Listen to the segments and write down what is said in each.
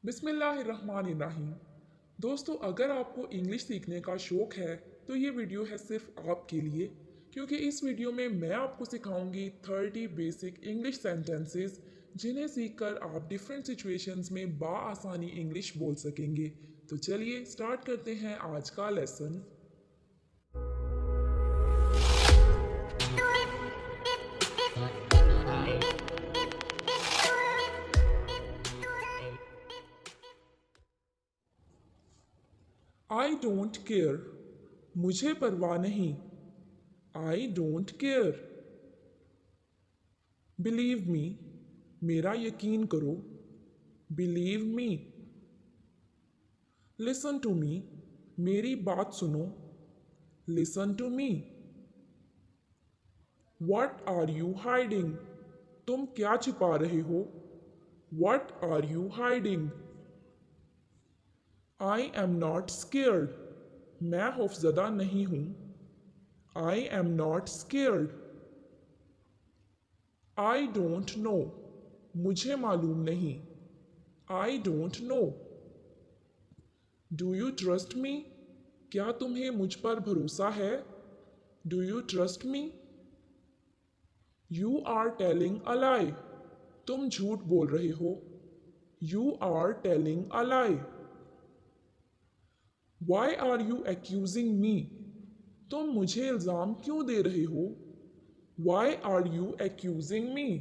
बिस्मिल्लाहिर्रहमानिर्रहीम। दोस्तों, अगर आपको इंग्लिश सीखने का शौक़ है तो ये वीडियो है सिर्फ आपके लिए, क्योंकि इस वीडियो में मैं आपको सिखाऊंगी 30 बेसिक इंग्लिश सेंटेंसेस जिन्हें सीखकर आप डिफरेंट सिचुएशंस में बाआसानी इंग्लिश बोल सकेंगे। तो चलिए स्टार्ट करते हैं आज का लेसन। I don't care. मुझे परवाह नहीं। I don't care. Believe me. मेरा यकीन करो। Believe me. Listen to me. मेरी बात सुनो। Listen to me. What are you hiding. तुम क्या छिपा रहे हो। What are you hiding. I am not scared. मैं खौफजदा नहीं हूँ। I am not scared. I don't know. मुझे मालूम नहीं। I don't know. Do you trust me. क्या तुम्हें मुझ पर भरोसा है। Do you trust me. You are telling a lie. तुम झूठ बोल रहे हो। You are telling a lie. Why are you accusing me. तुम मुझे इल्ज़ाम क्यों दे रहे हो। Why are you accusing me.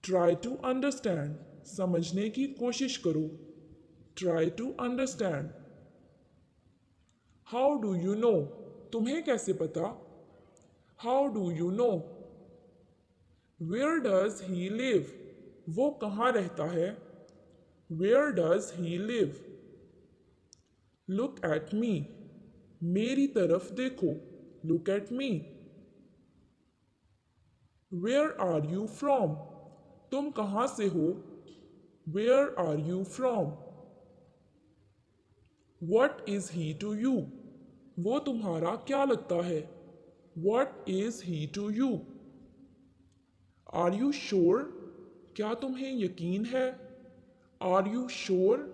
Try to understand. समझने की कोशिश करो। Try to understand. How do you know. तुम्हें कैसे पता। How do you know. Where does he live. वो कहाँ रहता है। Where does he live. Look at me. मेरी तरफ देखो। Look at me. Where are you from. तुम कहाँ से हो। Where are you from. What is he to you. वो तुम्हारा क्या लगता है। What is he to you. Are you sure. क्या तुम्हें यकीन है। Are you sure.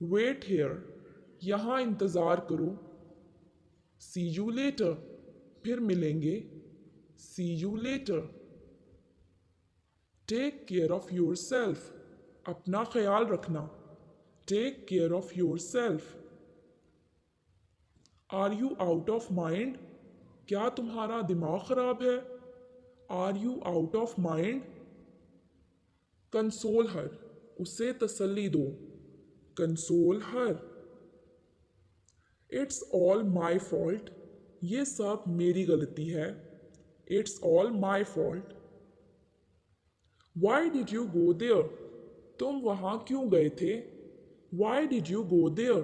Wait here. यहाँ इंतज़ार करो। See you later. फिर मिलेंगे। See you later. Take care of yourself. अपना ख्याल रखना। Take care of yourself. Are you out of mind. क्या तुम्हारा दिमाग ख़राब है। Are you out of mind. Console her. उसे तसल्ली दो। Console her. It's all my fault. ये सब मेरी गलती है। It's all my fault. Why did you go there. तुम वहाँ क्यों गए थे। Why did you go there.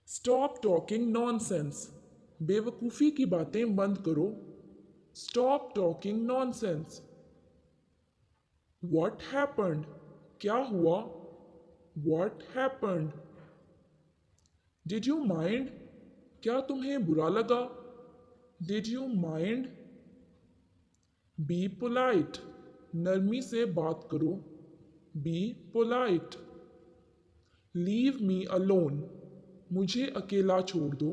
Stop talking nonsense. बेवकूफ़ी की बातें बंद करो। Stop talking nonsense. What happened. क्या हुआ। What happened. Did you mind. क्या तुम्हें बुरा लगा। Did you mind. Be polite. नरमी से बात करो। Be polite. Leave me alone. मुझे अकेला छोड़ दो।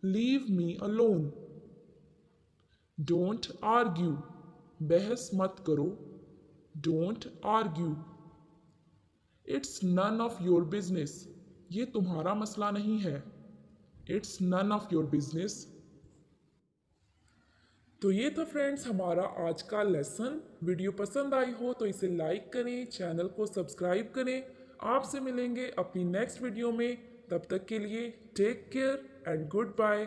Leave me alone. Don't argue. बहस मत करो। Don't argue. It's none of your business. ये तुम्हारा मसला नहीं है। It's none of your business. तो ये था फ्रेंड्स हमारा आज का लेसन। वीडियो पसंद आई हो तो इसे लाइक करें, चैनल को सब्सक्राइब करें। आपसे मिलेंगे अपनी नेक्स्ट वीडियो में। तब तक के लिए take care and good bye.